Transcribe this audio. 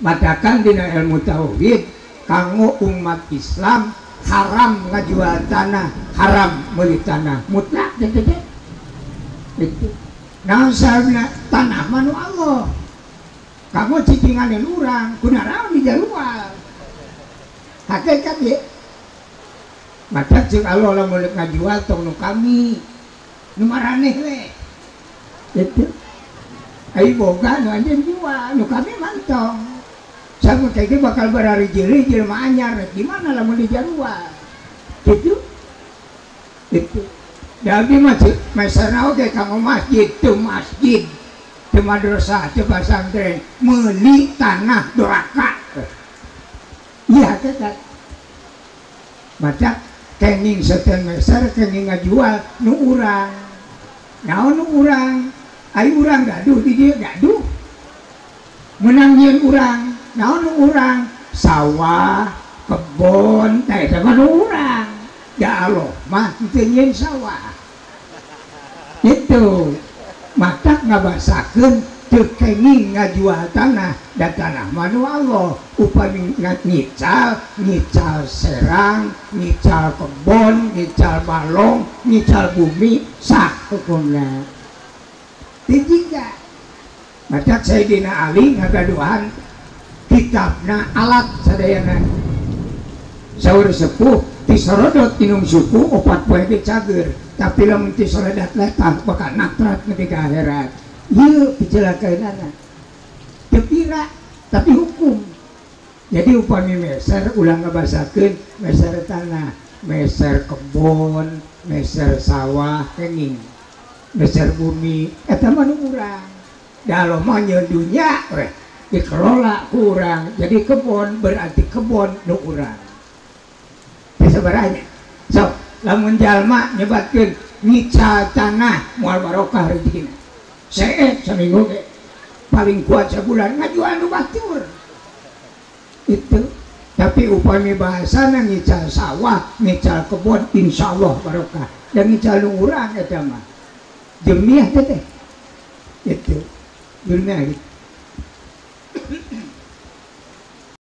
madakan dina ilmu tauhid kanggo umat Islam haram ngajual tanah, haram meuli tanah mutlak gitu. Nah sabna tanah manu Allah kamu cicinganin urang kunaon dijual hakikat ya maka cek Allah lamun ngajual tong nu kami nu maraneh we itu ai boga nu anjeun jual nu kami mantong sama kayak gitu bakal berari-rijil mah anyar gimana lamun dijual gitu itu jadi masana oge kanggo masjid tuh masjid teu madrasah teu pesantren meuli tanah doraka iya tetap macam kenging seten meser kenging ngajual nu urang naon nu urang ai urang gaduh di dieu gaduh menang nyeun urang naon nu urang sawah kebon teh eta mah nu urang ya Allah mah teu nyeun sawah itu mata ngabasakeun teu kenging ngajual tanah dan tanah manu Allah upami nyical serang nyical kebon nyical balong nyical bumi sah hukumna tiga mata Sayyidina Ali ngagaduhan kitabna alat sadayana saur sepuh disorodot inung suku opat poe teh cager tapi lamun disorodot letak bakal natrat ketika akhirat ieu kecelakaanana teu pira tapi hukum jadi upami meser ulang ngabasakeun meser tanah meser kebon meser sawah kenging meser bumi eta mah nu urang da Allah mah nyeun dunya we dikelola ku urang jadi kebon berarti kebon nu urang sabaranya so lamun jalma nyebatkeun nyical tanah moal barokah rezekina seet saminggu ge paling kuat sebulan ngajual nu batur itu tapi upami bahasana nyical sawah nyical kebon insyaallah barokah dan nyical nu urang eta mah jemiah teh itu dunia